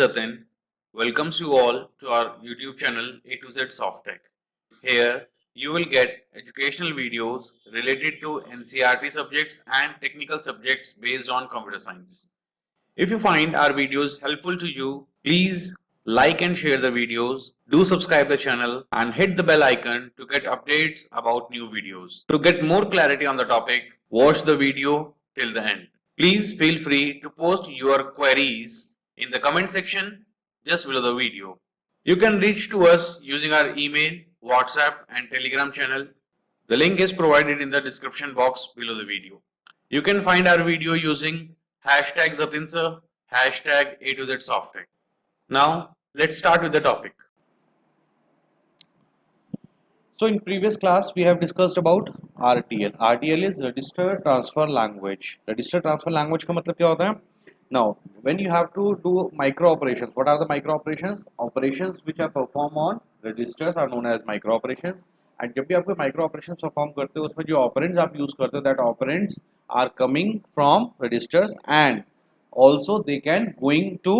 Jatin welcomes you all to our YouTube channel A to Z Soft Tech. Here you will get educational videos related to NCERT subjects and technical subjects based on computer science. If you find our videos helpful to you, please like and share the videos, do subscribe the channel and hit the bell icon to get updates about new videos. To get more clarity on the topic, watch the video till the end. Please feel free to post your queries in the comment section just below the video. You can reach to us using our email, WhatsApp and Telegram channel. The link is provided in the description box below the video. You can find our video using hashtag Zatinsir, hashtag A to Z Softtech. Now, let's start with the topic. So in previous class we have discussed about RTL. RTL is Register Transfer Language. Register Transfer Language का मतलब क्या होता है? Now, when you have to do micro operations, what are the micro operations? Operations which are performed on registers are known as micro operations. And जब भी आप कोई micro operations perform करते हो उसमें जो operands आप use करते हो, that operands are coming from registers and also they can going to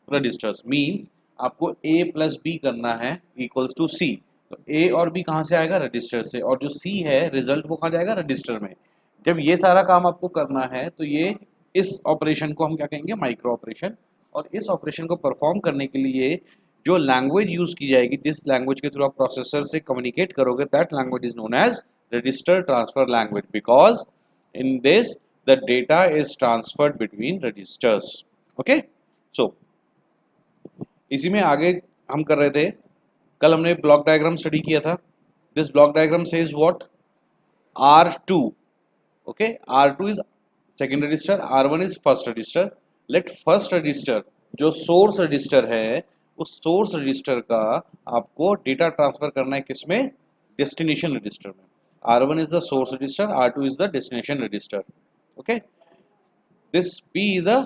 registers. Means आपको A plus B करना है equals to C. तो A और B कहाँ से आएगा? रजिस्टर से. और जो C है रिजल्ट वो कहाँ जाएगा? रजिस्टर में. जब ये सारा काम आपको करना है तो ये इस ऑपरेशन को हम क्या कहेंगे? Micro operation. और इस ऑपरेशन को परफॉर्म करने के लिए जो लैंग्वेज यूज की जाएगी, जिस लैंग्वेज के थ्रू आप प्रोसेसर से कम्युनिकेट करोगे, that language is known as register transfer language, because in this the data is transferred between registers. Okay, so इसी में आगे हम कर रहे थे. कल हमने ब्लॉक डायग्राम स्टडी किया था. This block diagram says what? R2. Okay, R2 is second register, R1 is first resistor. Let first resistor जो सोर्स रजिस्टर है, उस सोर्स रजिस्टर का आपको डेटा ट्रांसफर करना है किसमें? डेस्टिनेशन रजिस्टर में. R1 is the source register, R2 is the destination register. Okay, this P is a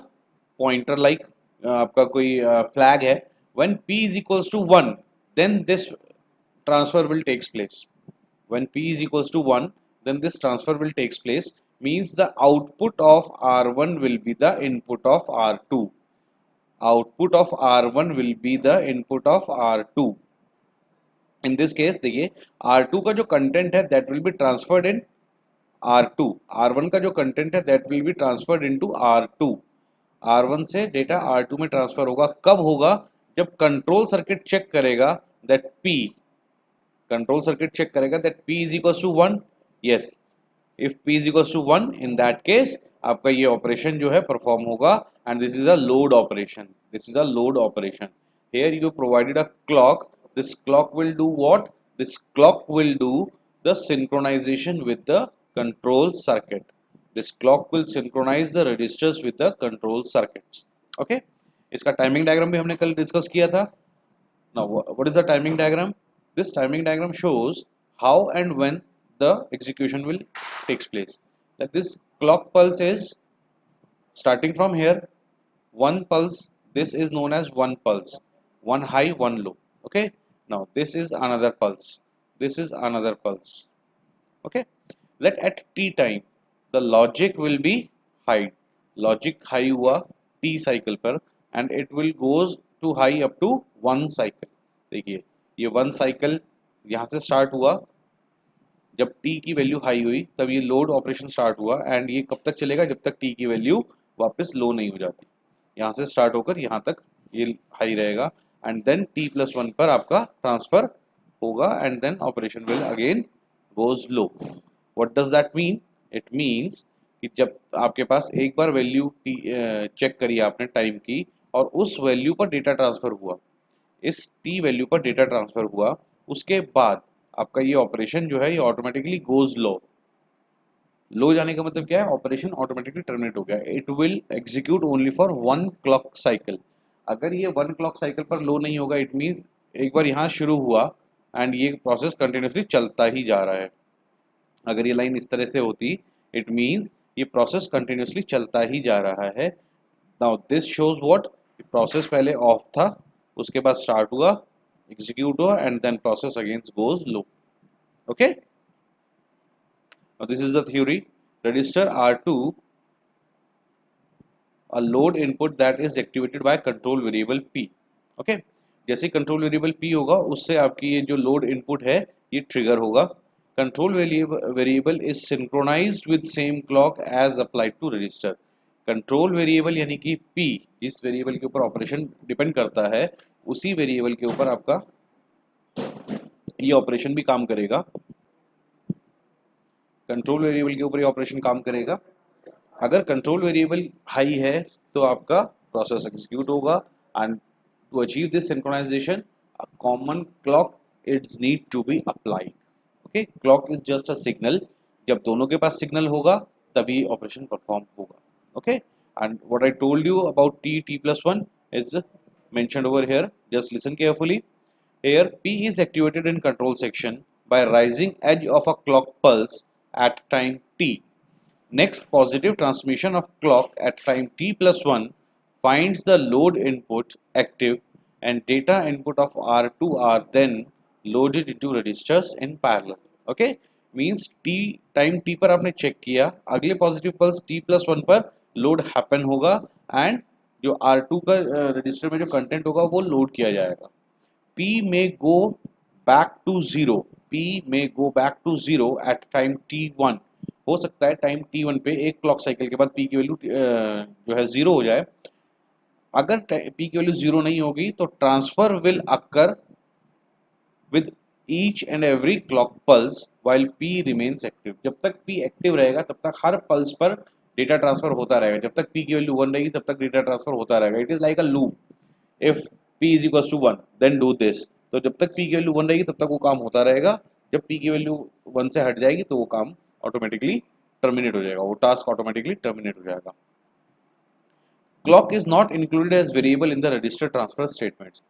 pointer like आपका कोई फ्लैग है. When P is equals to 1, then this transfer will takes place. When P is equals to 1, then this transfer will takes place. Means the output of R1 will be the input of R2. Output of R1 will be the input of R2. In this case देखिए R2 का जो content है that will be transferred in R2. R1 का जो content है that will be transferred into R2. R1 से data R2 में transfer होगा. कब होगा? जब कंट्रोल सर्किट चेक करेगा that P, control circuit check करेगा that P is equals to 1. Yes, if P is equals to 1, in that case आपका ये ऑपरेशन जो है परफॉर्म होगा. And this is a load operation. This is a load operation. Here you provided a clock. This clock will do what? This clock will do the synchronisation with the control circuit. This clock will synchronize the registers with the control circuits. Okay, इसका timing diagram भी हमने कल discuss किया था. Now what is the timing diagram? This timing diagram shows how and when the execution will takes place. That this clock pulse is starting from here, one pulse. This is known as one pulse, one high, one low. Okay, now this is another pulse, this is another pulse. Okay, let at t time the logic will be high. Logic high हुआ t cycle पर and it will goes to high up to 1 cycle. देखिए ये 1 cycle यहाँ से start हुआ. जब t की value high हुई तब ये लोड ऑपरेशन स्टार्ट हुआ एंड ये कब तक चलेगा? जब तक t की वैल्यू वापस लो नहीं हो जाती. यहाँ से स्टार्ट होकर यहाँ तक ये हाई रहेगा एंड देन t+1 पर आपका ट्रांसफर होगा and then operation will again goes low. What does that mean? It means कि जब आपके पास एक बार वैल्यू चेक करी आपने टाइम की और उस वैल्यू पर डेटा ट्रांसफर हुआ, इस टी वैल्यू पर डेटा ट्रांसफर हुआ, उसके बाद आपका ये ऑपरेशन जो है ये ऑटोमेटिकली गोज लो. लो जाने का मतलब क्या है? ऑपरेशन ऑटोमेटिकली टर्मिनेट हो गया. It will execute only for 1 clock cycle. अगर ये 1 क्लॉक साइकिल पर लो नहीं होगा, इट मीन्स एक बार यहाँ शुरू हुआ एंड ये प्रोसेस कंटिन्यूसली चलता ही जा रहा है. अगर ये लाइन इस तरह से होती, इट मीन्स ये प्रोसेस कंटिन्यूसली चलता ही जा रहा है. Now this shows what? Process पहले ऑफ था, उसके बाद स्टार्ट हुआ, एग्जीक्यूट हुआ and then process again goes low. Okay, now this is the theory. Register R2 a load input that is activated by control variable P. Okay जैसे control variable P होगा उससे आपकी ये जो लोड इनपुट है ये trigger होगा. Control variable is synchronized with same clock as applied to register. Control variable यानी कि P जिस वेरिएबल के ऊपर ऑपरेशन डिपेंड करता है उसी वेरिएबल के ऊपर आपका ये ऑपरेशन भी काम करेगा. कंट्रोल वेरिएबल के ऊपर ये ऑपरेशन काम करेगा. अगर कंट्रोल वेरिएबल हाई है तो आपका प्रोसेस एग्जीक्यूट होगा. And to achieve this synchronization a common clock it's need to be applied. Okay clock is just a signal. जब दोनों के पास सिग्नल होगा तभी ऑपरेशन परफॉर्म होगा. Okay and what I told you about t+1 is mentioned over here. Just listen carefully. Here P is activated in control section by rising edge of a clock pulse at time t. Next positive transmission of clock at time t+1 finds the load input active and data input of R2 are then loaded into registers in parallel. Okay means t time t पर आपने check किया अगले positive pulse t+1 पर load happen होगा and जो R2 का register में जो कंटेंट होगा वो लोड किया जाएगा. P may go back to zero. P may go back to zero at time t1. हो सकता है टाइम t1 पे एक क्लॉक साइकिल के बाद P की वैल्यू जो है जीरो हो जाए. अगर P की वैल्यू जीरो नहीं होगी तो transfer will occur with each and every clock pulse while P remains active. जब तक P एक्टिव रहेगा तब तक हर पल्स पर डेटा ट्रांसफर होता रहेगा. जब तक P की वैल्यू 1 रहेगी तब तक डेटा ट्रांसफर होता रहेगा. It is like a loop. If P is equals to 1 then do this. तो जब तक P की वैल्यू 1 रहेगी तब तक वो काम होता रहेगा. जब P की वैल्यू 1 से हट जाएगी तो वो काम ऑटोमेटिकली टर्मिनेट हो जाएगा. वो टास्क ऑटोमेटिकली टर्मिनेट हो जाएगा. Clock is not included as variable in the register transfer statements.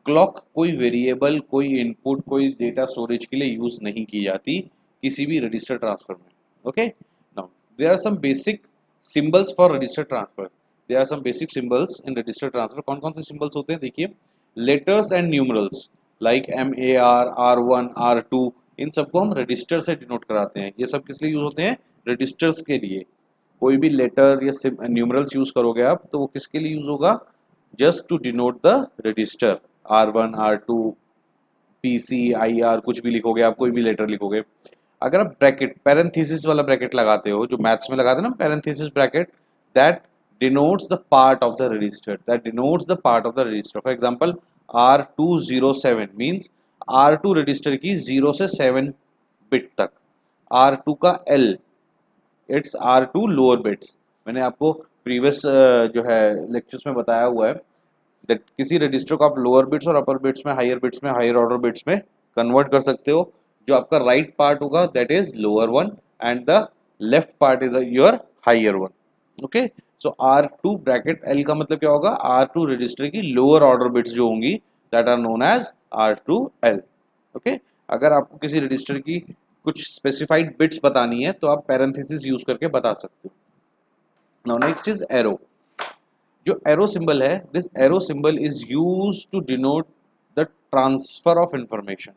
Clock कोई वेरिएबल कोई इनपुट कोई डेटा स्टोरेज के लिए यूज नहीं की जाती किसी भी रजिस्टर ट्रांसफर में. Okay now there are some basic symbols for register transfer. There are some basic symbols in register transfer. कौन कौन से सिंबल्स होते हैं देखिए. Letters and numerals like MAR R1 R2 इन सबको हम रजिस्टर से डिनोट कराते हैं. ये सब किस लिए यूज होते हैं रजिस्टर्स के लिए. कोई भी लेटर या न्यूमरल्स यूज करोगे आप तो वो किसके लिए यूज होगा just to denote the register. R1 R2 PC IR कुछ भी लिखोगे आप कोई भी लेटर लिखोगे. अगर आप ब्रैकेट पैरेंथेसिस वाला ब्रैकेट लगाते हो जो मैथ्स में लगाते हैं ना parenthesis bracket that denotes the part of the register. That denotes the part of the register. For example, R207 means R2 register की 0 से 7 बिट तक. R2 का L it's R2 lower bits. मैंने आपको प्रीवियस जो है लेक्चर्स में बताया हुआ है दैट किसी रजिस्टर को आप लोअर बिट्स और अपर बिट्स में हायर ऑर्डर बिट्स में कन्वर्ट कर सकते हो. जो आपका राइट पार्ट होगा that is lower one and the left part is your higher one. Okay so R2 bracket L का मतलब क्या होगा R2 रजिस्टर की लोअर ऑर्डर बिट्स जो होंगी that are known as R2L. Okay अगर आपको किसी रजिस्टर की कुछ स्पेसिफाइड बिट्स बतानी है तो आप पैरेंथेसिस यूज करके बता सकते हो. Now next is arrow. जो एरो सिंबल है this arrow symbol is used to denote the transfer of information.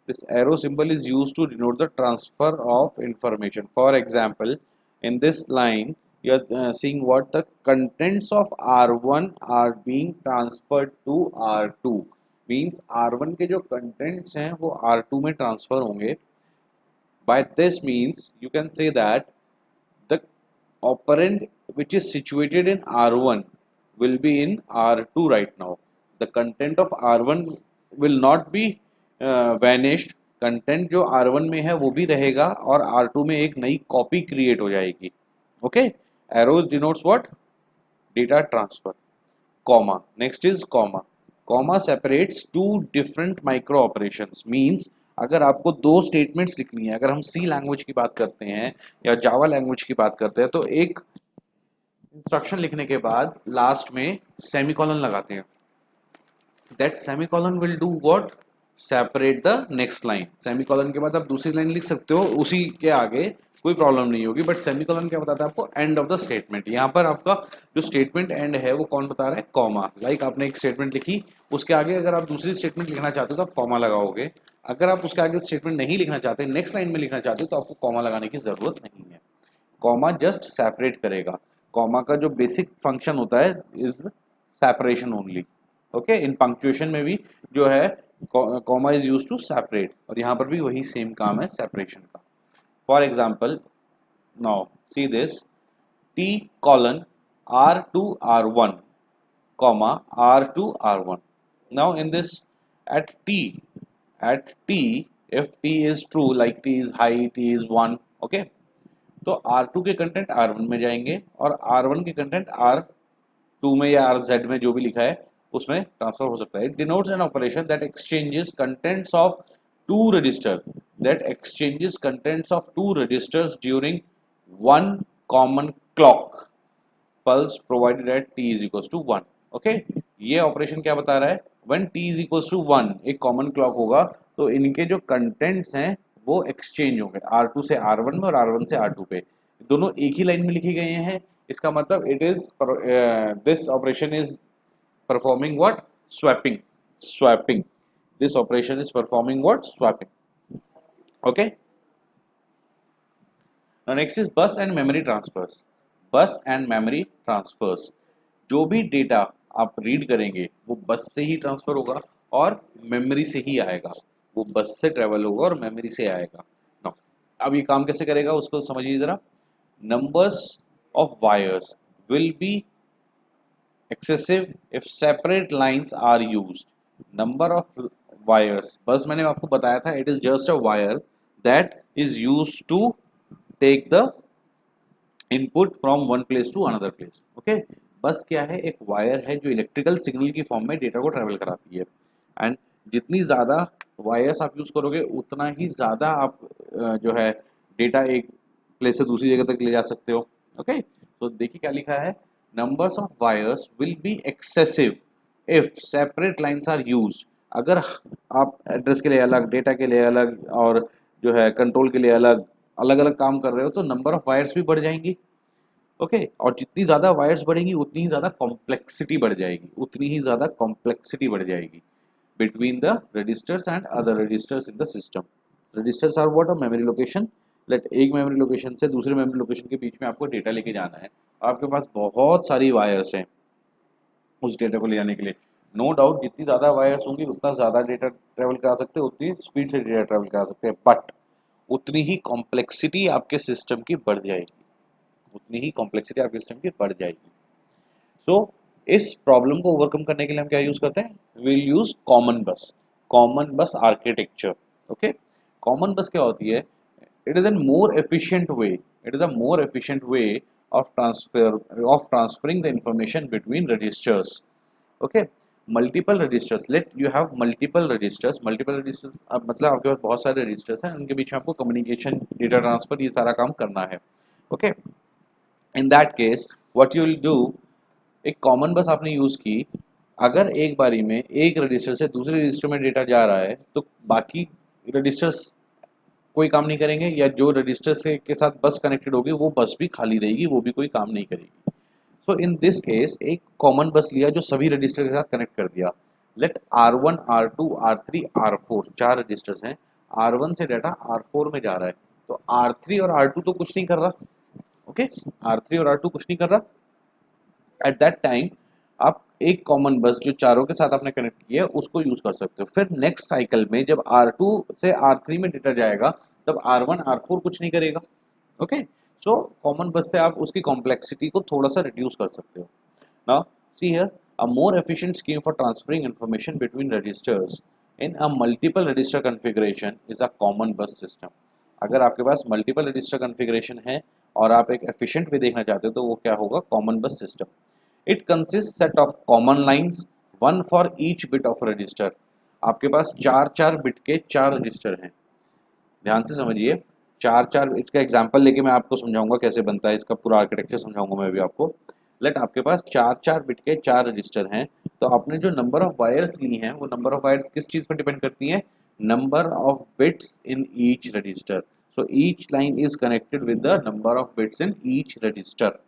This arrow symbol is used to denote the transfer of information. For example, in this line, you are seeing what the contents of R1 are being transferred to R2. Means R1 के जो contents हैं वो R2 में transfer होंगे. By this means, you can say that the operand which is situated in R1 will be in R2 right now. The content of R1 will not be vanished. Content जो R1 में है वो भी रहेगा और R2 में एक नई कॉपी क्रिएट हो जाएगी. Okay arrow denotes what data transfer. Comma next is comma. Comma separates two different micro operations. Means अगर आपको दो स्टेटमेंट्स लिखनी है अगर हम C लैंग्वेज की बात करते हैं या जावा लैंग्वेज की बात करते हैं तो एक इंस्ट्रक्शन लिखने के बाद लास्ट में सेमीकोलन लगाते हैं. That semicolon will do what separate the next line. Semicolon के बाद आप दूसरी लाइन लिख सकते हो उसी के आगे कोई प्रॉब्लम नहीं होगी. बट सेमीकोलन क्या बताता है आपको एंड ऑफ द स्टेटमेंट. यहाँ पर आपका जो स्टेटमेंट एंड है वो कौन बता रहा है कॉमा. लाइक आपने एक स्टेटमेंट लिखी उसके आगे अगर आप दूसरी स्टेटमेंट लिखना चाहते हो तो आप कॉमा लगाओगे. अगर आप उसके आगे स्टेटमेंट नहीं लिखना चाहते नेक्स्ट लाइन में लिखना चाहते हो तो आपको कॉमा लगाने की जरूरत नहीं है. कॉमा जस्ट सेपरेट करेगा. कॉमा का जो बेसिक फंक्शन होता है is separation only. Okay, in punctuation में भी जो है comma is use to separate, और यहाँ पर भी वही सेम काम है सेपरेशन का। For example, now see this, t colon r2 r1 comma r2 r1. Now in this, at t, if t is true, like t is high, t is 1, okay, तो r2 के content r1 में जाएंगे और r1 के content r2 में या rz में जो भी लिखा है उसमें ट्रांसफर हो सकता है। It denotes an operation that exchanges contents of two registers during one common clock pulse provided at t is equals to 1। Okay, ये ऑपरेशन क्या बता रहा है, when t is equals to 1 एक कॉमन क्लॉक होगा तो इनके जो कंटेंट्स हैं वो एक्सचेंज होंगे r2 से r1 में और r1 से r2 पे, दोनों एक ही लाइन में लिखे गए हैं। इसका मतलब it is this operation is performing what, swapping. This operation is performing what, swapping. Okay, now next is बस एंड मेमोरी ट्रांसफर्स। बस एंड मेमोरी ट्रांसफर्स, जो भी डेटा आप रीड करेंगे वो बस से ही ट्रांसफर होगा और मेमोरी से ही आएगा, वो बस से ट्रेवल होगा और मेमोरी से आएगा। Now, अब ये काम कैसे करेगा उसको समझिए जरा। Numbers of wires will be excessive if separate lines are used. Number of wires, बस मैंने आपको बताया था, it is just a wire that is used to take the input from one place to another place. Okay, बस क्या है, एक wire है जो इलेक्ट्रिकल सिग्नल की फॉर्म में डेटा को ट्रेवल कराती है, एंड जितनी ज़्यादा वायर्स आप यूज़ करोगे उतना ही ज़्यादा आप जो है डेटा एक प्लेस से दूसरी जगह तक ले जा सकते हो। ओके, तो देखिए क्या लिखा है, numbers of wires will be excessive if separate lines are used। अगर आप एड्रेस के लिए अलग, डेटा के लिए अलग और जो है कंट्रोल के लिए अलग अलग अलग काम कर रहे हो तो नंबर ऑफ वायर्स भी बढ़ जाएंगी। ओके, और जितनी ज़्यादा वायर्स बढ़ेंगी उतनी ही ज़्यादा कॉम्प्लेक्सिटी बढ़ जाएगी between the registers and other registers in the system। registers are what, a memory location। Let एक मेमोरी लोकेशन से दूसरे मेमोरी लोकेशन के बीच में आपको डेटा लेके जाना है, आपके पास बहुत सारी वायर्स हैं उस डेटा को ले जाने के लिए। नो डाउट जितनी ज़्यादा वायर्स होंगी उतना ज़्यादा डेटा ट्रेवल करा सकते हैं, उतनी स्पीड से डेटा ट्रेवल करा सकते हैं, बट उतनी ही कॉम्प्लेक्सिटी आपके सिस्टम की बढ़ जाएगी। सो इस प्रॉब्लम को ओवरकम करने के लिए हम क्या यूज़ करते हैं, विल यूज़ कॉमन बस आर्किटेक्चर। ओके, कॉमन बस क्या होती है, it is a more efficient way of transferring the information between registers। okay, multiple registers, let you have multiple registers अब मतलब आपके पास बहुत सारे registers हैं, उनके बीच में आपको communication, data transfer, ये सारा काम करना है। okay, in that case what you will do, एक कॉमन बस आपने यूज़ की, अगर एक बारी में एक रजिस्टर से दूसरे रजिस्टर में डेटा जा रहा है तो बाकी रजिस्टर्स कोई काम नहीं करेंगे, या जो रजिस्टर्स के साथ बस कनेक्टेड होगी वो बस भी खाली रहेगी, वो भी कोई काम नहीं करेगी। सो इन दिस केस एक कॉमन बस लिया जो सभी रजिस्टर के साथ कनेक्ट कर दिया। Late R1 R2 R3 R4 चार रजिस्टर्स हैं, R1 से डाटा R4 में जा रहा है, तो R3 और R2 तो कुछ नहीं कर रहा। ओके, R3 और R2 कुछ नहीं कर रहा। एट दैट टाइम आप एक कॉमन बस जो चारों के साथ आपने कनेक्ट किया है उसको यूज कर सकते हो। फिर नेक्स्ट साइकिल में जब R2 से R3 में डेटा जाएगा तब R1 R4 कुछ नहीं करेगा। ओके, सो कॉमन बस से आप उसकी कॉम्प्लेक्सिटी को थोड़ा सा रिड्यूस कर सकते हो। Now see here, a more efficient scheme for transferring information between registers in a multiple register configuration is a common bus system. अगर आपके पास मल्टीपल रजिस्टर कॉन्फ़िगरेशन है और आप एक एफिशिएंट वे देखना चाहते हो तो वो क्या होगा, common bus system. It consist set of common lines, one for each bit of register. आपके पास चार चार बिट के चार रजिस्टर हैं, ध्यान से समझिए। चार चार, इसका एग्जांपल लेके मैं आपको समझाऊंगा कैसे बनता है, इसका पूरा आर्किटेक्चर समझाऊंगा मैं भी आपको। लेट आपके पास चार चार बिट के चार रजिस्टर हैं, तो आपने जो नंबर ऑफ वायर्स ली हैं वो नंबर ऑफ वायर्स किस चीज़ पर डिपेंड करती हैं, number of bits in each resistor. So each line is connected with the number of bits in each resistor.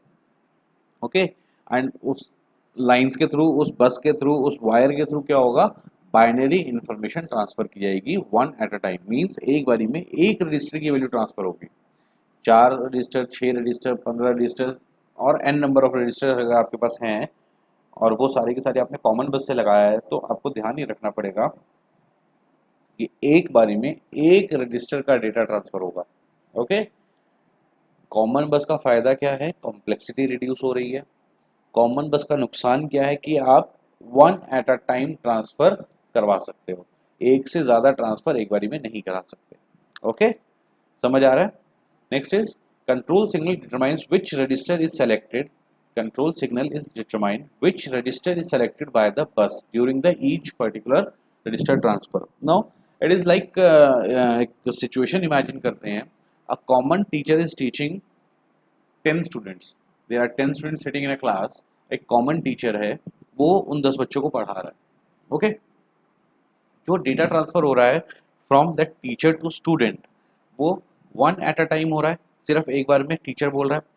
Okay, and उस लाइंस के थ्रू, उस बस के थ्रू, उस वायर के थ्रू क्या होगा, बाइनरी इंफॉर्मेशन ट्रांसफर की जाएगी one at a time. Means एक बारी में एक रजिस्टर की वैल्यू ट्रांसफर होगी, चार रजिस्टर, 6 रजिस्टर, 15 रजिस्टर, और n नंबर ऑफ रजिस्टर अगर आपके पास हैं और वो सारे के सारे आपने कॉमन बस से लगाया है, तो आपको ध्यान ही रखना पड़ेगा कि एक बारी में एक रजिस्टर का डेटा ट्रांसफर होगा। ओके, कॉमन बस का फायदा क्या है? कॉम्प्लेक्सिटी रिड्यूस हो रही है। कॉमन बस का नुकसान क्या है कि आप one at a time transfer करवा सकते हो, एक से ज़्यादा ट्रांसफर एक बारी में नहीं करा सकते। ओके, समझ आ रहा है? Next is control signal determines which register is selected. Control signal is determine which register is selected by the bus during the each particular register transfer. Now it is like एक situation imagine करते हैं। A common teacher is teaching 10 students, there are 10 students sitting in a class. एक common teacher है, वो उन 10 बच्चों को पढ़ा रहा है। ओके, जो डेटा ट्रांसफर हो रहा है from that teacher to student, वो वन एट अ टाइम हो रहा है, सिर्फ एक बार में टीचर बोल रहा है।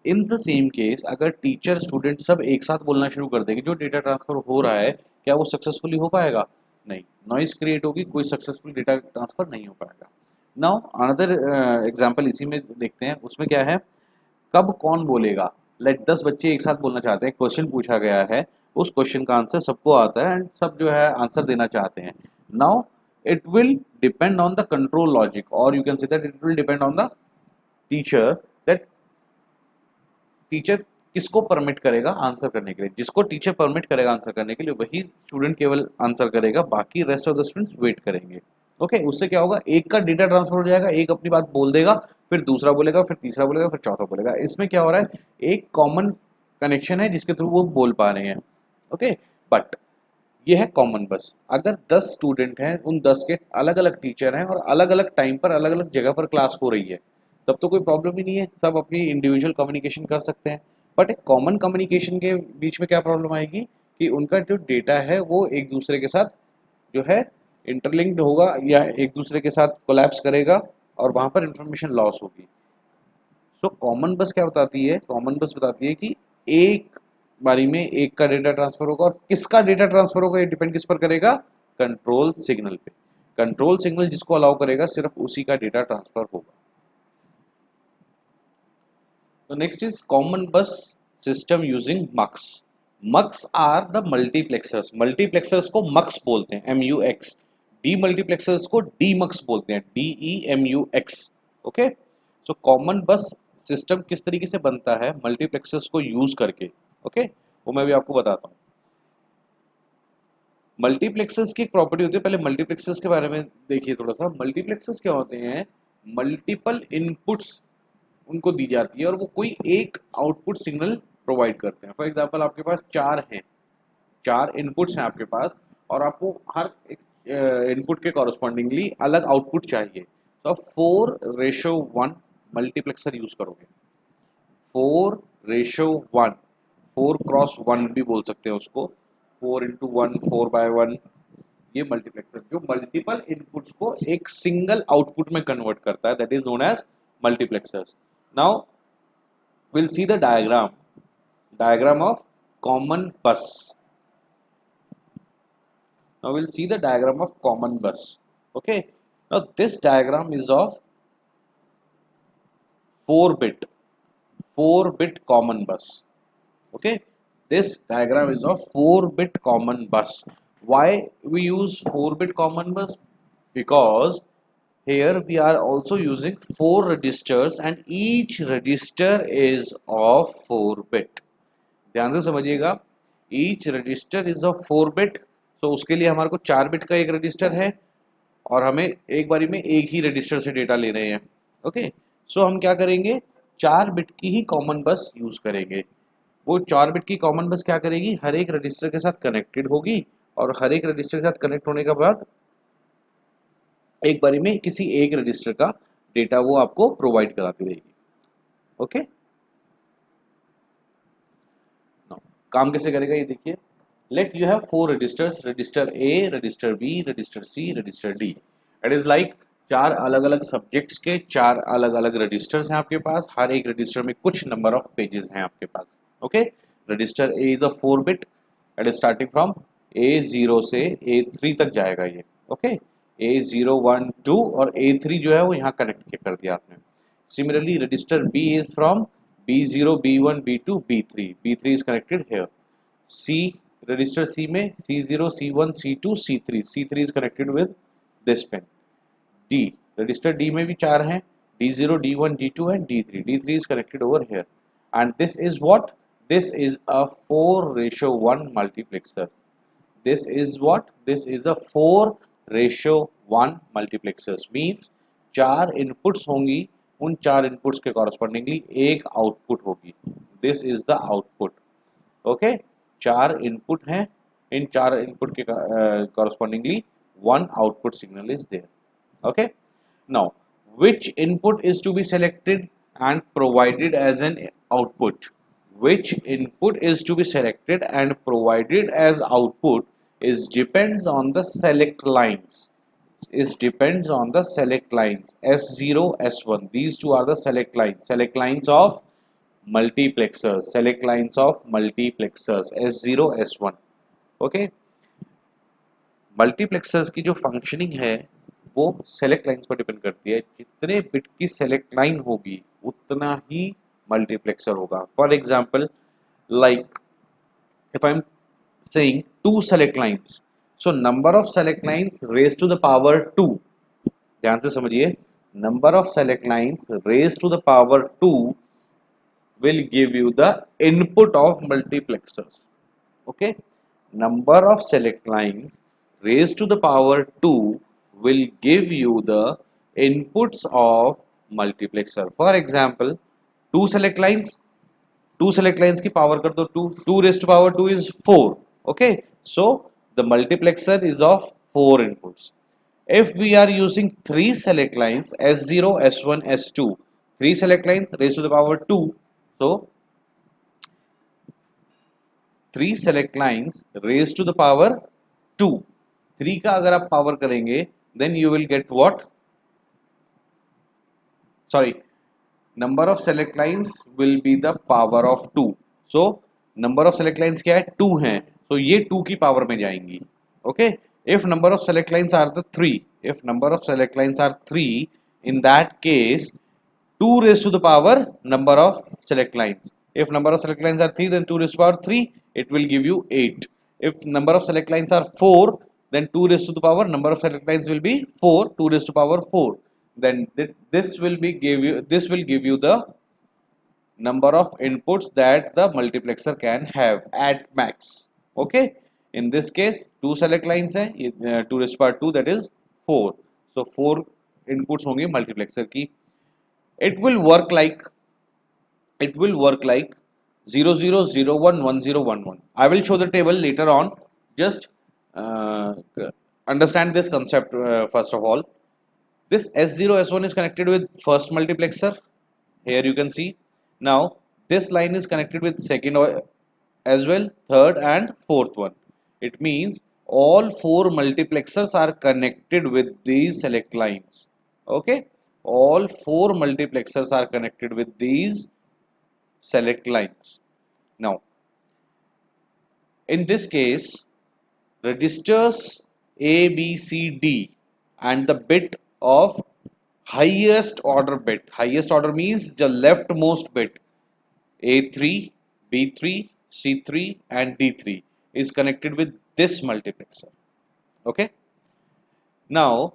इन द सेम केस अगर टीचर स्टूडेंट सब एक साथ बोलना शुरू कर देंगे, जो डेटा ट्रांसफर हो रहा है क्या वो सक्सेसफुली हो पाएगा? नहीं, नॉइस क्रिएट होगी, कोई सक्सेसफुल डेटा ट्रांसफर नहीं हो पाएगा। नाउ अनदर एग्जांपल इसी में देखते हैं, उसमें क्या है, कब कौन बोलेगा। लेट 10 बच्चे एक साथ बोलना चाहते हैं, क्वेश्चन पूछा गया है, उस क्वेश्चन का आंसर सबको आता है एंड सब जो है आंसर देना चाहते हैं। Now it will depend on the control logic, और you can say that it will depend on the teacher, that teacher किसको परमिट करेगा आंसर करने के लिए। जिसको टीचर परमिट करेगा आंसर करने के लिए वही स्टूडेंट केवल आंसर करेगा, बाकी rest of the students wait करेंगे। ओके, उससे क्या होगा, एक का डेटा ट्रांसफर हो जाएगा, एक अपनी बात बोल देगा, फिर दूसरा बोलेगा, फिर तीसरा बोलेगा, फिर चौथा बोलेगा। इसमें क्या हो रहा है, एक कॉमन कनेक्शन है जिसके थ्रू वो बोल पा रहे हैं। ओके, बट ये है कॉमन बस। अगर 10 स्टूडेंट हैं, उन 10 के अलग अलग टीचर हैं और अलग अलग टाइम पर अलग अलग जगह पर क्लास हो रही है, तब तो कोई प्रॉब्लम ही नहीं है, सब अपनी इंडिविजुअल कम्युनिकेशन कर सकते हैं। बट एक कॉमन कम्युनिकेशन के बीच में क्या प्रॉब्लम आएगी कि उनका जो डेटा है वो एक दूसरे के साथ जो है इंटरलिंक्ड होगा या एक दूसरे के साथ कोलैप्स करेगा और वहाँ पर इंफॉर्मेशन लॉस होगी। सो कॉमन बस क्या बताती है, कॉमन बस बताती है कि एक बारी में एक का डेटा ट्रांसफर होगा, और किसका डेटा ट्रांसफर होगा ये डिपेंड किस पर करेगा, कंट्रोल सिग्नल पे। कंट्रोल सिग्नल जिसको अलाउ करेगा सिर्फ उसी का डेटा ट्रांसफर होगा। तो next is common bus system using mux. Mux are the multiplexers, multiplexers को मक्स बोलते हैं, MUX। डी मल्टीप्लेक्सर्स को डी मक्स बोलते हैं, DEMUX। Okay, so common bus system किस तरीके से बनता है मल्टीप्लेक्सर्स को यूज करके, ओके वो मैं भी आपको बताता हूँ। मल्टीप्लेक्सर्स की एक प्रॉपर्टी होती है, पहले मल्टीप्लेक्सर्स के बारे में देखिए थोड़ा सा। मल्टीप्लेक्सर्स क्या होते हैं, मल्टीपल इनपुट्स उनको दी जाती है और वो कोई एक आउटपुट सिग्नल प्रोवाइड करते हैं। फॉर एग्जांपल आपके पास चार हैं, चार इनपुट्स हैं आपके पास, और आपको हर एक इनपुट के कॉरस्पॉन्डिंगली अलग आउटपुट चाहिए, तो आप 4:1 मल्टीप्लेक्सर यूज करोगे। 4:1, 4x1 भी बोल सकते हैं उसको, 4x1, 4/1। ये मल्टीप्लेक्सर जो मल्टीपल इनपुट्स को एक सिंगल आउटपुट में कन्वर्ट करता है, that is known as multiplexers. Now we'll see the diagram of common bus. Now we'll see the diagram of common bus. Okay, now this diagram is of 4 bit common bus. Okay, this diagram is of 4-bit common bus. Why we use 4-bit common bus? Because here we are also using 4 registers and each register is of 4-bit. ध्यान से समझिएगा, each resistor is of 4 bit. तो उसके लिए हमारे को 4 bit का एक रजिस्टर है और हमें एक बारी में एक ही रजिस्टर से डेटा ले रहे हैं। ओके, सो हम क्या करेंगे, 4 बिट की ही कॉमन बस यूज करेंगे। वो 4 बिट की कॉमन बस क्या करेगी, हर एक रजिस्टर के साथ कनेक्टेड होगी और हर एक रजिस्टर के साथ कनेक्ट होने के बाद एक बारी में किसी एक रजिस्टर का डेटा वो आपको प्रोवाइड कराती रहेगी। ओके, काम कैसे करेगा ये देखिए। Let you have 4 registers, register A, register B, register C, register D. It is like 4 अलग अलग सब्जेक्ट्स के 4 अलग अलग रजिस्टर्स हैं आपके पास, हर एक रजिस्टर में कुछ नंबर ऑफ पेजेस हैं आपके पास। Okay, register A is a 4 bit, it is starting from A0 से A3 तक जाएगा ये। ओके, A0, 1, 2 और A3 जो है वो यहाँ कनेक्ट कर दिया आपने। Similarly register B is from B0, B1, B2, B3. B3 is connected here. C, register C में C0, C1, C2, C3. C3 is connected with this pin. D, register D में भी चार हैं, D0, D1, D2 and D3. D3 is connected over here. And this is what? This is a 4:1 multiplexer. This is what? This is a 4:1 multiplexers. Means चार inputs होंगी, उन चार inputs के correspondingly एक आउटपुट होगी. This is the output. Okay, चार input हैं, इन चार इनपुट के correspondingly one output signal is there. Okay, now which input is to be selected and provided as an output? Which input is to be selected and provided as output is depends on the select lines. Is depends on the select lines S0, S1. These two are the select lines. Select lines of multiplexers. Select lines of multiplexers S0, S1. Okay. Multiplexers की जो functioning है वो select lines पर depend करती है. जितने bit की select line होगी उतना ही मल्टीप्लेक्सर होगा. For example, like if I am saying two select lines, so number of select lines raise to the power 2. ध्यान से समझिए, number of select lines raise to the power 2 will give you the input of multiplexers. Okay, number of select lines raised to the power 2 will give you the inputs of multiplexer. For example, two select lines की power कर दो 2. 2 raised to power 2 is 4. Okay, so the multiplexer is of 4 inputs. If we are using 3 select lines S0, S1, S2, 3 select lines raised to the power 2, so 3 select lines raised to the power 2. 3 का अगर आप power करेंगे then you will get what? Sorry, number of select lines will be the power of 2. So number of select lines क्या है? 2 हैं, तो ये 2 की पावर में जाएंगी. Okay, if number of select lines are the 3, if number of select lines are 3, in that case 2 raised to the power number of select lines. If number of select lines are 3, then 2 raised to the power 3, it will give you 8. If number of select lines are 4, then 2 raised to the power number of select lines will be 4, 2 raised to the power 4. Then this will give you the number of inputs that the multiplexer can have at max. Okay, in this case 2 select lines है, 2 raised to the power 2, that is 4. So 4 inputs होंगे multiplexer की. It will work like 0 0 0 1 1 0 1 1. I will show the table later on. Just understand this concept first of all. This S0, S1 is connected with first multiplexer. Here you can see. Now this line is connected with second as well, third and fourth one. It means all 4 multiplexers are connected with these select lines. Okay, all 4 multiplexers are connected with these select lines. Now in this case, registers A, B, C, D and the bit of highest order bit. Highest order means the leftmost bit, A3, B3, C3 and D3 is connected with this multiplexer. Okay. Now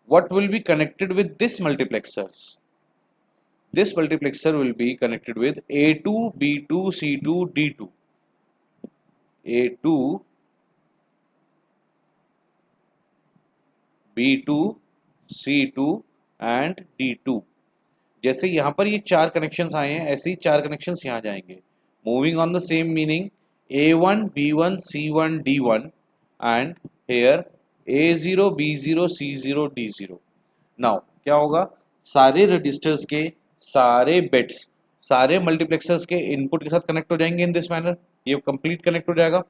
what will be connected with this multiplexers? This multiplexer will be connected with A2, B2, C2, D2. A2, B2, C2 and D2. जैसे यहाँ पर ये 4 connections आए हैं, ऐसे ही 4 connections यहाँ जाएंगे. Moving on the same meaning, A1, B1, C1, D1 and here A0, B0, C0, D0. Now क्या होगा? सारे रजिस्टर्स के सारे बिट्स सारे मल्टीप्लेक्सर्स के इनपुट के साथ कनेक्ट हो जाएंगे इन दिस मैनर. ये कंप्लीट कनेक्ट हो जाएगा.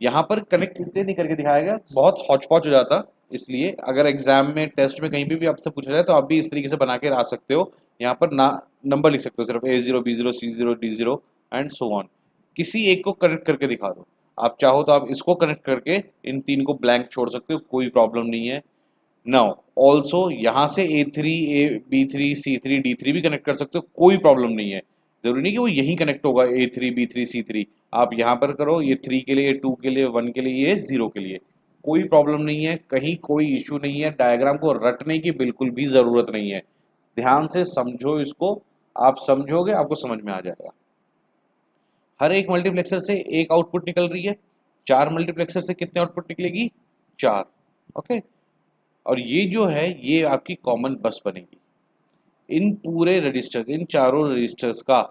यहाँ पर कनेक्ट इसलिए नहीं करके दिखाया गया, बहुत हौच पौच हो जाता. इसलिए अगर एग्जाम में टेस्ट में कहीं भी आपसे पूछा जाए तो आप भी इस तरीके से बना के ला सकते हो. यहाँ पर ना नंबर लिख सकते हो, सिर्फ A0, B0, C0, D0 and so on. किसी एक को कनेक्ट करके दिखा दो. आप चाहो तो आप इसको कनेक्ट करके इन 3 को ब्लैंक छोड़ सकते हो, कोई प्रॉब्लम नहीं है. नाउ ऑल्सो यहाँ से A3 B3 C3 D3 भी कनेक्ट कर सकते हो, कोई प्रॉब्लम नहीं है। जरूरी नहीं कि वो यहीं कनेक्ट होगा A3 B3 C3, आप यहाँ पर करो, ये 3 के लिए, 2 के लिए, 1 के लिए, ये 0 के लिए, कोई प्रॉब्लम नहीं है, कहीं कोई इश्यू नहीं है। डायग्राम को रटने की बिल्कुल भी ज़रूरत नहीं है, ध्यान से समझो इसको, आप समझोगे आपको समझ में आ जाएगा। हर एक मल्टीप्लेक्सर से एक आउटपुट निकल रही है, 4 मल्टीप्लेक्सर से कितने आउटपुट निकलेगी? 4। ओके, और ये जो है ये आपकी कॉमन बस बनेगी। इन पूरे रजिस्टर्स, इन चारों रजिस्टर्स का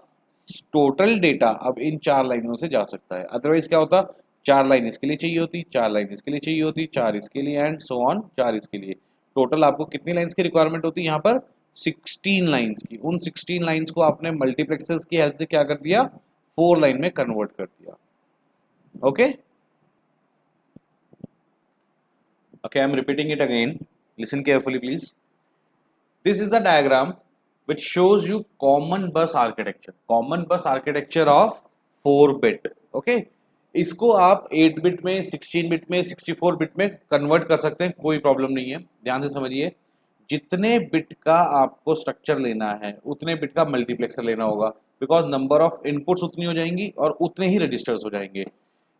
टोटल डेटा अब इन 4 लाइनों से जा सकता है। अदरवाइज क्या होता, 4 लाइन इसके लिए चाहिए होती, 4 लाइन इसके लिए चाहिए होती, 4 इसके लिए, एंड सो ऑन, 4 इसके लिए। टोटल आपको कितनी लाइंस की रिक्वायरमेंट होती है यहाँ पर? 16 लाइंस की। उन 16 लाइंस को आपने मल्टीप्लेक्सर्स की हेल्प से क्या कर दिया? 4 लाइन में कन्वर्ट कर दिया। Okay, okay, I'm repeating it again, listen carefully please. This is the diagram which shows you common bus architecture of 4 bit. Okay, इसको आप 8 बिट में, 16 बिट में, 64 बिट में कन्वर्ट कर सकते हैं, कोई प्रॉब्लम नहीं है। ध्यान से समझिए, जितने बिट का आपको स्ट्रक्चर लेना है उतने बिट का मल्टीप्लेक्सर लेना होगा, बिकॉज नंबर ऑफ इनपुट्स उतनी हो जाएंगी और उतने ही रजिस्टर्स हो जाएंगे।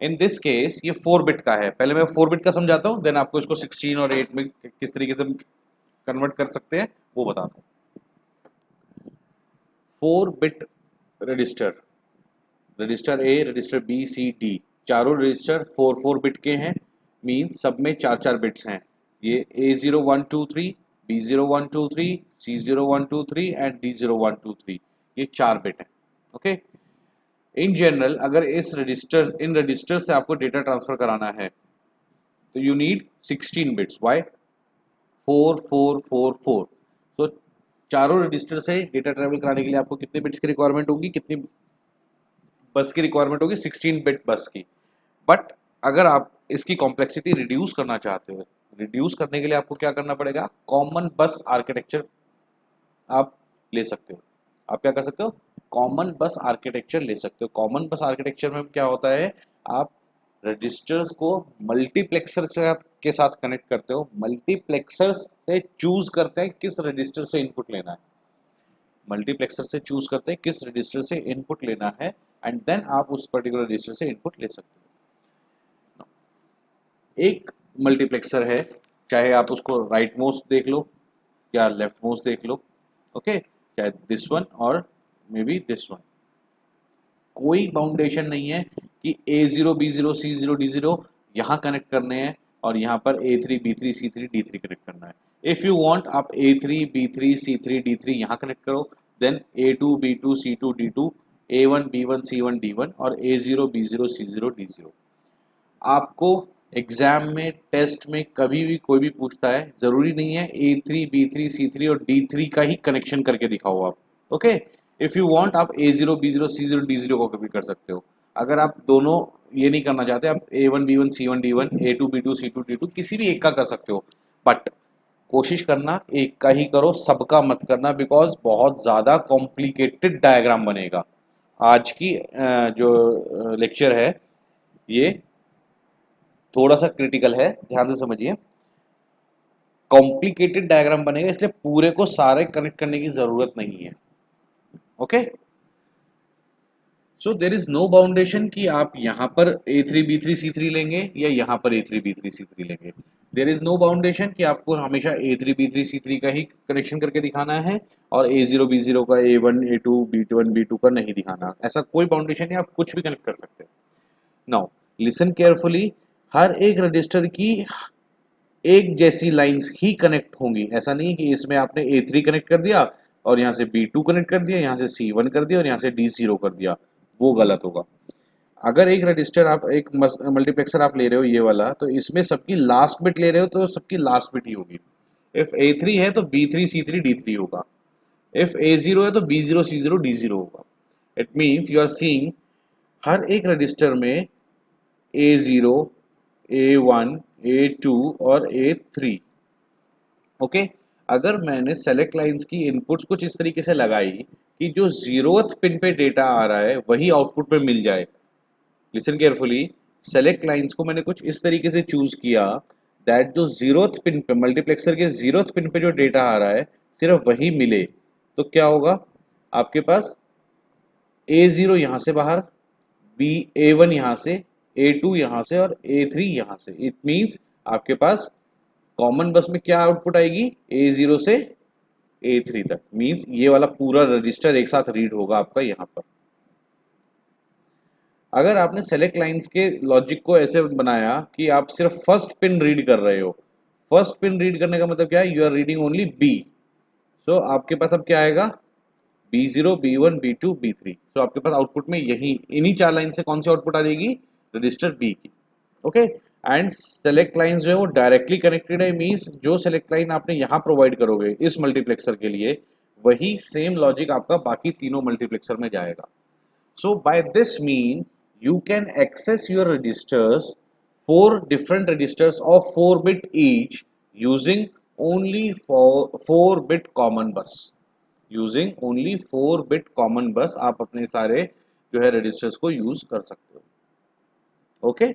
इन दिस केस ये 4 बिट का है, पहले मैं 4 बिट का समझाता हूँ, देन आपको इसको 16 और 8 में किस तरीके से कन्वर्ट कर सकते हैं वो बताता हूँ। 4 bit register, register A, register B, C, D, चारों रजिस्टर 4 बिट के हैं, मीन्स सब में 4 बिट्स हैं। ये A0 1 2 3, B0 1 2 3, C0 1 2 3 and D0 1 2 3, ये 4 बिट हैं। ओके, इन जनरल अगर इन रजिस्टर से आपको डेटा ट्रांसफर कराना है तो यू नीड 16 बिट्स। वाई? 4 4 4 4। तो चारों रजिस्टर से डेटा ट्रेवल कराने के लिए आपको कितने बिट्स की रिक्वायरमेंट होगी, कितनी बस की रिक्वायरमेंट होगी? 16 बिट बस की। बट अगर आप इसकी कॉम्प्लेक्सिटी रिड्यूस करना चाहते हो, रिड्यूस करने के लिए आपको क्या करना पड़ेगा? कॉमन बस आर्किटेक्चर आप ले सकते हो। आप क्या कर सकते हो? कॉमन बस आर्किटेक्चर ले सकते हो। कॉमन बस आर्किटेक्चर में क्या होता है, आप रजिस्टर्स को मल्टीप्लेक्सर के साथ कनेक्ट करते हो, मल्टीप्लेक्सर से चूज करते हैं किस रजिस्टर से इनपुट लेना है, मल्टीप्लेक्सर से चूज करते हैं किस रजिस्टर से इनपुट लेना है, एंड देन आप उस पर्टिकुलर रजिस्टर से इनपुट ले सकते हो। एक मल्टीप्लेक्सर है, चाहे आप उसको राइट मोस्ट देख लो या लेफ्ट मोस्ट देख लो, ओके, चाहे दिस वन और मे बी दिस वन, कोई बाउंडेशन नहीं है कि A0 B0 C0 D0 यहाँ कनेक्ट करने हैं और यहाँ पर A3 B3 C3 D3 connect करना है। इफ़ यू वांट आप A3 B3 C3 D3 यहाँ कनेक्ट करो, then A2 B2 C2 D2, A1 B1 C1 D1 और A0 B0 C0 D0। आपको एग्जाम में, टेस्ट में कभी भी कोई भी पूछता है, ज़रूरी नहीं है A3 B3 C3 और D3 का ही कनेक्शन करके दिखाओ आप। ओके, इफ़ यू वांट आप A0 B0 C0 D0 को कभी कर सकते हो। अगर आप दोनों ये नहीं करना चाहते, आप A1 B1 C1 D1, A2 B2 C2 D2 किसी भी एक का कर सकते हो, बट कोशिश करना एक का ही करो, सबका मत करना, बिकॉज बहुत ज़्यादा कॉम्प्लिकेटेड डायग्राम बनेगा। आज की जो लेक्चर है ये थोड़ा सा क्रिटिकल है, ध्यान से समझिए, कॉम्प्लिकेटेड डायग्राम बनेगा, इसलिए पूरे को सारे कनेक्ट करने की जरूरत नहीं है। Okay, so there is no boundation कि आप यहाँ पर A3 B3 C3 लेंगे या यहाँ पर A3 B3 C3 लेंगे। देर इज नो बाउंडेशन कि आपको हमेशा A3 B3 C3 का ही कनेक्शन करके दिखाना है और A0 B0 का A1 A2 B1 B2 का नहीं दिखाना, ऐसा कोई बाउंडेशन नहीं, आप कुछ भी कनेक्ट कर सकते हैं। नाउ लिसन केयरफुली, हर एक रजिस्टर की एक जैसी लाइंस ही कनेक्ट होंगी, ऐसा नहीं है कि इसमें आपने A3 कनेक्ट कर दिया और यहाँ से B2 कनेक्ट कर दिया, यहाँ से C1 कर दिया और यहाँ से D0 कर दिया, वो गलत होगा। अगर एक रजिस्टर आप, एक मल्टीप्लेक्सर आप ले रहे हो ये वाला, तो इसमें सबकी लास्ट बिट ले रहे हो तो सबकी लास्ट बिट ही होगी। इफ A3 है तो B3 C3 D3 होगा, इफ A0 है तो B0 C0 D0 होगा। It means you are seeing हर एक रजिस्टर में A0, A1, A2 और A3। ओके, अगर मैंने सेलेक्ट लाइंस की इनपुट्स कुछ इस तरीके से लगाई कि जो 0th पिन पे डेटा आ रहा है वही आउटपुट पे मिल जाए, लिसन केयरफुली, सेलेक्ट लाइंस को मैंने कुछ इस तरीके से चूज किया दैट जो जीरोथ पिन पे, मल्टीप्लेक्सर के जीरोथ पिन पे जो डेटा आ रहा है सिर्फ वही मिले, तो क्या होगा, आपके पास A0 यहाँ से बाहर, A1 यहाँ से, A2 यहाँ से और A3 यहाँ से। इट मीन्स आपके पास कॉमन बस में क्या आउटपुट आएगी, A0 से A3 तक। मीन्स ये वाला पूरा रजिस्टर एक साथ रीड होगा आपका यहाँ पर। अगर आपने सेलेक्ट लाइंस के लॉजिक को ऐसे बनाया कि आप सिर्फ फर्स्ट पिन रीड कर रहे हो, फर्स्ट पिन रीड करने का मतलब क्या है, you are reading only B. So आपके पास अब क्या आएगा, B0, B1, B2, B3। तो आपके पास आउटपुट में यही इन्हीं 4 लाइन से कौन सी आउटपुट आ जाएगी, रजिस्टर बी की। ओके, एंड सेलेक्ट लाइन जो है वो डायरेक्टली कनेक्टेड है। मीन्स जो सेलेक्ट लाइन आपने यहाँ प्रोवाइड करोगे इस मल्टीप्लेक्सर के लिए, वही सेम लॉजिक आपका बाकी तीनों मल्टीप्लेक्सर में जाएगा। So by this mean you can access your registers, 4 different registers of 4 bit each, using only 4 bit common bus। using only 4 bit common bus आप अपने सारे जो है registers को use कर सकते हो। Okay,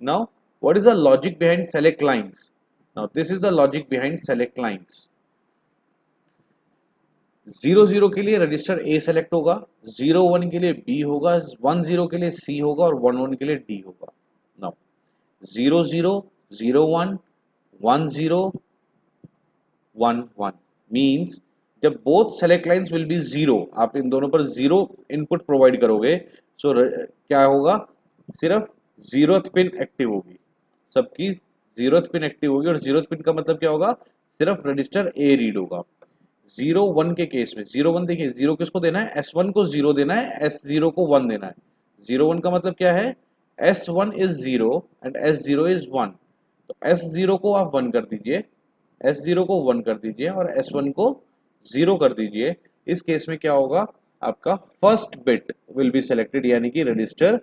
now what is the logic behind select lines? Now this is the logic behind select lines। 0 0 के लिए रजिस्टर A सेलेक्ट होगा, 0 1 के लिए B होगा, 1 0 के लिए C होगा और 1 1 के लिए D होगा। नाउ 0 0 0 1 1 0 1 1 मीन्स जब both select lines will be 0, आप इन दोनों पर 0 इनपुट प्रोवाइड करोगे, सो क्या होगा, सिर्फ 0th पिन एक्टिव होगी, सबकी 0th पिन एक्टिव होगी। और 0th पिन का मतलब क्या होगा, सिर्फ रजिस्टर A रीड होगा। 0 1 के केस में 0 1 देखिए, 0 किसको देना है, S1 को 0 देना है, S0 को 1 देना है। 0 1 का मतलब क्या है, S1 is 0 and S0 is 1। तो S0 को आप 1 कर दीजिए, S0 को 1 कर दीजिए और S1 को 0 कर दीजिए। इस केस में क्या होगा, आपका first bit will be selected, यानी कि रजिस्टर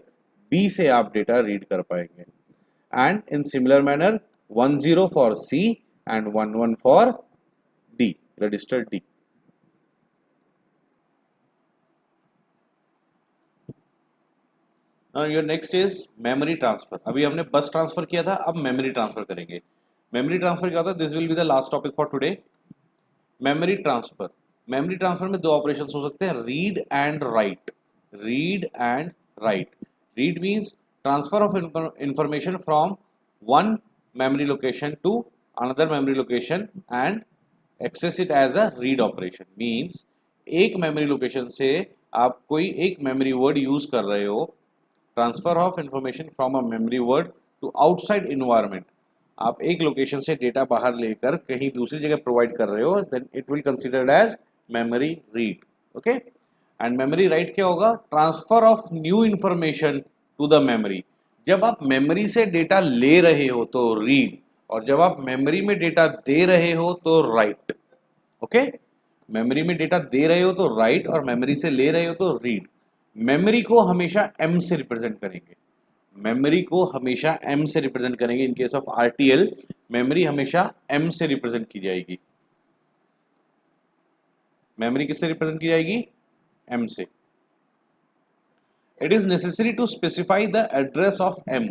B से आप डेटा रीड कर पाएंगे। And in similar manner 1 0 for C and 1 1 for D, register D। Your next is memory transfer. अभी हमने बस ट्रांसफर किया था, अब मेमोरी ट्रांसफर करेंगे। मेमोरी ट्रांसफर क्या होता है, this will be the last topic for today. Memory transfer, memory transfer में 2 ऑपरेशन हो सकते हैं, read and right. Read and right, read means transfer of information from one memory location to another memory location and access it as a read operation. Means एक memory location से आप कोई एक memory word use कर रहे हो, transfer of information from a memory word to outside environment, आप एक लोकेशन से डेटा बाहर लेकर कहीं दूसरी जगह प्रोवाइड कर रहे हो, then it will considered as memory read. Okay, and memory write क्या होगा, transfer of new information to the memory. जब आप मेमोरी से डेटा ले रहे हो तो रीड, और जब आप मेमोरी में डेटा दे रहे हो तो राइट। ओके, मेमोरी में डेटा दे रहे हो तो राइट और मेमोरी से ले रहे हो तो रीड। मेमोरी को हमेशा M से रिप्रेजेंट करेंगे, मेमोरी को हमेशा M से रिप्रेजेंट करेंगे। In case of RTL memory हमेशा M से रिप्रेजेंट की जाएगी। मेमोरी किससे रिप्रेजेंट की जाएगी, M से। It is necessary to specify the address of M,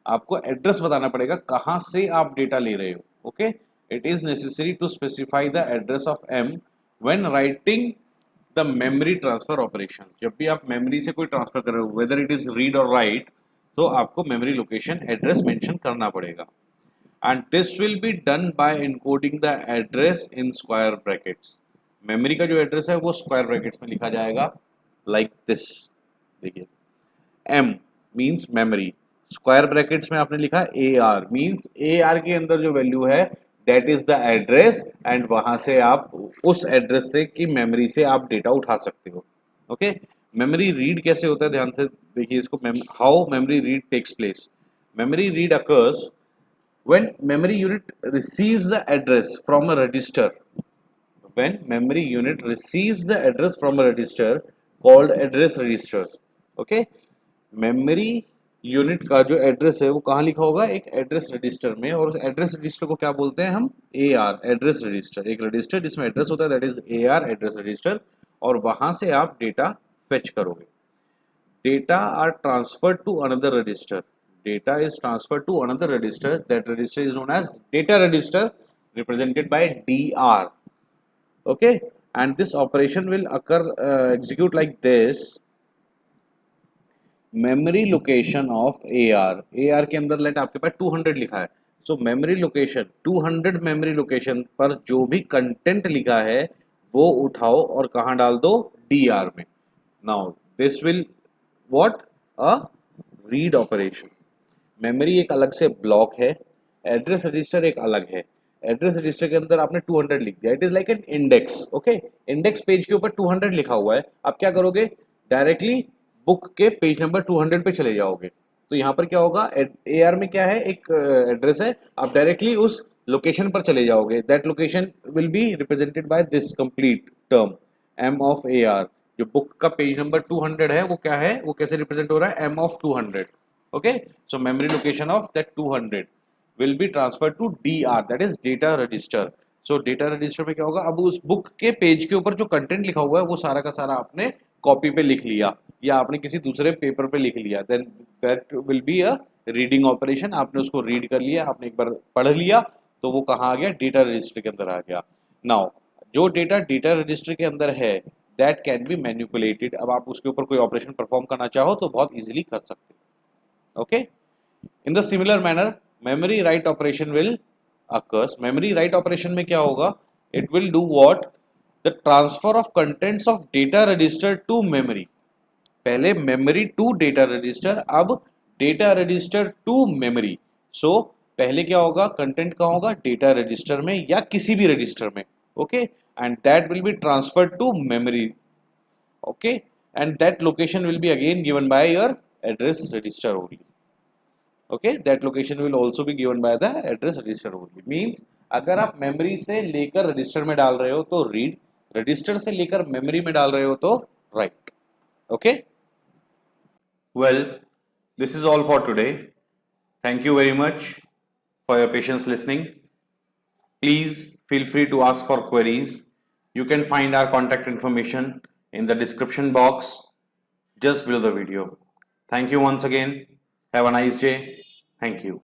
आपको एड्रेस बताना पड़ेगा कहां से आप डेटा ले रहे हो। Okay, it is necessary to specify the address of M when writing the memory transfer operation. जब भी आप मेमोरी से कोई ट्रांसफर कर रहे हो, वेदर इट इज रीड और राइट, तो आपको मेमोरी लोकेशन एड्रेस मेंशन करना पड़ेगा। And this will be done by encoding the address in square brackets. Memory का जो एड्रेस है वो स्क्वायर ब्रैकेट्स में लिखा जाएगा, लाइक दिस। देखिए, M means memory, square brackets में आपने लिखा AR मीन्स AR के अंदर जो वैल्यू है that is the address, and वहां से आप उस एड्रेस से की मेमोरी से आप डेटा उठा सकते हो। ओके, मेमोरी रीड कैसे होता है, ध्यान से देखिए इसको। How memory read takes place, memory read occurs when memory unit receives the address from a register. when memory unit receives the address from a register called address register। okay, memory unit का जो address है वो कहाँ लिखा होगा, एक address register में। और एड्रेस रजिस्टर को क्या बोलते हैं हम, AR, एड्रेस रजिस्टर। एक रजिस्टर जिसमें एड्रेस होता है that is AR, address register. और वहां से आप डेटा फेच करोगे। Data are transferred to another register data is transferred to another register. That register is known as data register, represented by DR. Okay, and this operation will occur execute like this. Memory location of AR के अंदर late आपके पास 200 लिखा है. सो memory location 200 memory location पर जो भी content लिखा है वो उठाओ और कहाँ डाल दो, DR में. Now this will what, a read operation. Memory एक अलग से ब्लॉक है, एड्रेस रजिस्टर एक अलग है. एड्रेस रजिस्टर के अंदर आपने 200 लिख दिया, it is like an index. Okay, index page के ऊपर 200 लिखा हुआ है. आप क्या करोगे, डायरेक्टली बुक के पेज नंबर 200 पे चले जाओगे. तो यहाँ पर क्या होगा, AR में क्या है, एक एड्रेस है, आप डायरेक्टली उस लोकेशन पर चले जाओगे. That location will be represented by this complete term M of AR. जो बुक का पेज नंबर 200 है वो क्या है, वो कैसे रिप्रेजेंट हो रहा है, M of 200. Okay, so memory location of that 200 will be transferred to DR, that is data register. So data register में क्या होगा, अब उस बुक के पेज के ऊपर जो कंटेंट लिखा हुआ है वो सारा का सारा आपने कॉपी पे लिख लिया या आपने किसी दूसरे पेपर पे लिख लिया. Then that will be a reading operation. आपने उसको रीड कर लिया, आपने एक बार पढ़ लिया तो वो कहाँ आ गया, डेटा रजिस्टर के अंदर आ गया. नाउ जो डेटा डेटा रजिस्टर के अंदर है दैट कैन बी मैनिपुलेटेड. अब आप उसके ऊपर कोई ऑपरेशन परफॉर्म करना चाहो तो बहुत इजीली कर सकते. Okay, in the similar manner memory write operation will occurs. Memory write operation में क्या होगा, it will do what, the transfer of contents of data register to memory. पहले memory to data register, अब data register to memory. So पहले क्या होगा, content कहाँ होगा, data register में या किसी भी register में. Okay, and that will be transferred to memory. Okay, and that location will be again given by your address register only. Okay, that location will also be given by the address register only. Means अगर आप memory से लेकर register में डाल रहे हो तो read, register से लेकर मेमोरी में डाल रहे हो तो right. Okay, Well, this is all for today. Thank you very much for your patience listening. Please feel free to ask for queries. You can find our contact information in the description box just below the video. Thank you once again. Have a nice day. Thank you.